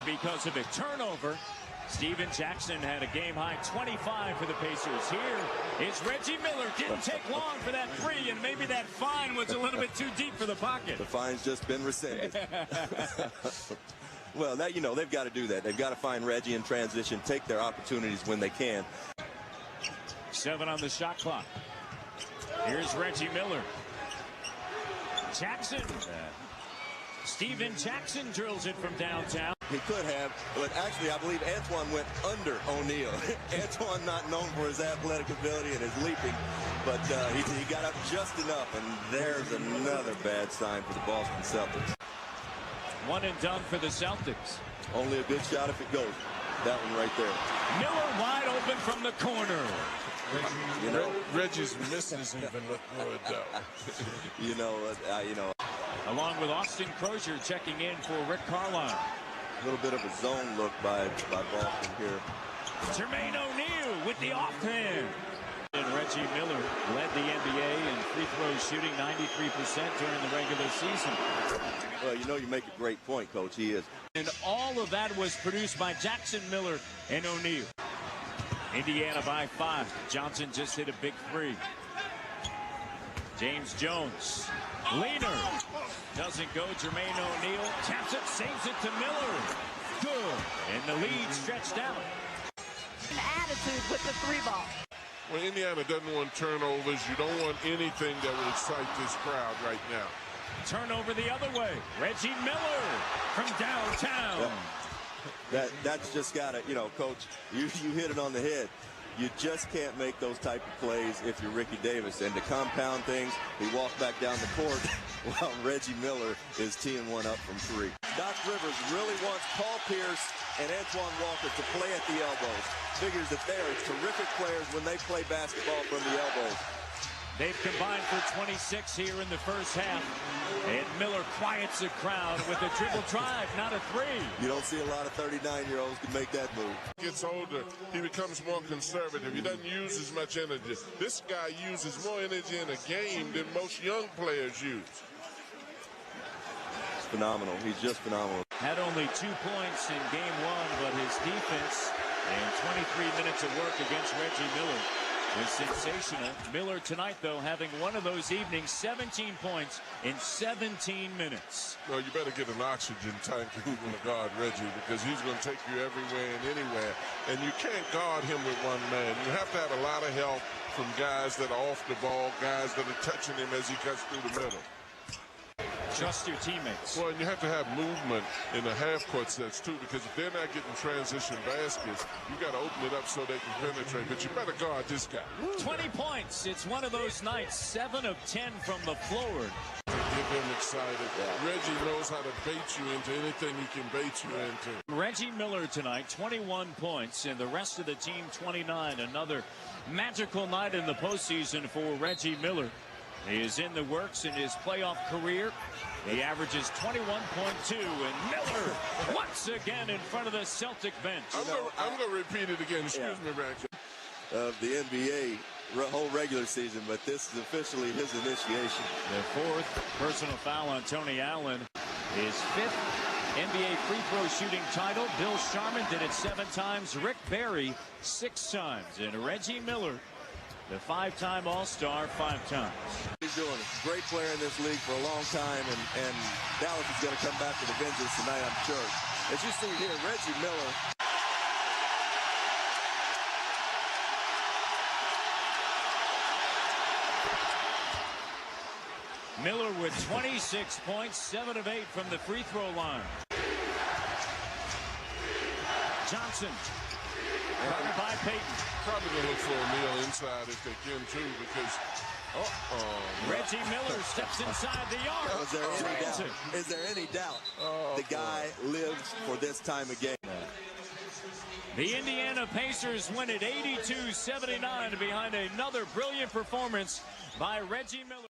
because of a turnover. Steven Jackson had a game-high 25 for the Pacers. Here is Reggie Miller. Didn't take long for that three, and maybe that fine was a little bit too deep for the pocket. The fine's just been rescinded. Well, now, they've got to do that. They've got to find Reggie in transition, take their opportunities when they can. 7 on the shot clock. Here's Reggie Miller. Jackson. Steven Jackson drills it from downtown. He could have, but actually I believe Antoine went under O'Neal. Antoine not known for his athletic ability and his leaping, but he got up just enough, and there's another bad sign for the Boston Celtics. 1 and done for the Celtics. Only a good shot if it goes. That one right there. Miller wide open from the corner. Reggie's misses even look good, though. Along with Austin Crozier checking in for Rick Carlisle. A little bit of a zone look by Boston here. Jermaine O'Neal with the offhand. And Reggie Miller led the NBA in free throw shooting 93% during the regular season. Well, you make a great point, Coach. He is. And all of that was produced by Jackson, Miller, and O'Neal. Indiana by 5. Johnson just hit a big three. James Jones. Leaner. Doesn't go. Jermaine O'Neal taps it, saves it to Miller. Good. And the lead stretched out. An attitude with the 3-ball. Well, Indiana doesn't want turnovers. You don't want anything that would excite this crowd right now. Turnover the other way. Reggie Miller from downtown. That's just got to, Coach, you hit it on the head. You just can't make those type of plays if you're Ricky Davis. And to compound things, he walked back down the court while Reggie Miller is teeing one up from 3. Doc Rivers really wants Paul Pierce and Antoine Walker to play at the elbows. Figures that they are terrific players when they play basketball from the elbows. They've combined for 26 here in the first half. And Miller quiets the crowd with a dribble drive, not a 3. You don't see a lot of 39-year-olds can make that move. Gets older, he becomes more conservative. He doesn't use as much energy. This guy uses more energy in a game than most young players use. It's phenomenal. He's just phenomenal. Had only 2 points in game 1, but his defense and 23 minutes of work against Reggie Miller was sensational. Miller tonight, though, having one of those evenings, 17 points in 17 minutes. Well, you better get an oxygen tank if you're going to guard Reggie, because he's going to take you everywhere and anywhere. And you can't guard him with one man. You have to have a lot of help from guys that are off the ball, guys that are touching him as he cuts through the middle. Trust your teammates. Well, and you have to have movement in the half-court sets, too, because if they're not getting transition baskets, you got to open it up so they can penetrate. But you better guard this guy. 20 points. It's one of those nights. 7 of 10 from the floor. Get him excited. Reggie knows how to bait you into anything he can bait you into. Reggie Miller tonight, 21 points, and the rest of the team 29. Another magical night in the postseason for Reggie Miller. He is in the works in his playoff career. He averages 21.2, and Miller once again in front of the Celtic bench. I'm going to repeat it again. Excuse me, Reggie. Of the NBA whole regular season, but this is officially his initiation. The 4th personal foul on Tony Allen. His 5th NBA free throw shooting title. Bill Sharman did it 7 times. Rick Barry 6 times. And Reggie Miller, the 5-time All-Star, 5 times. He's doing a great player in this league for a long time, and Dallas is going to come back with a vengeance tonight, I'm sure. As you see here, Reggie Miller. Miller with 26 points, 7 of 8 from the free throw line. Johnson. Covered by Payton. Probably going to look for O'Neal inside if they can, too, because... Reggie Miller steps inside the arc. Is there any doubt? The guy lives for this time of game. The Indiana Pacers win it 82-79 behind another brilliant performance by Reggie Miller.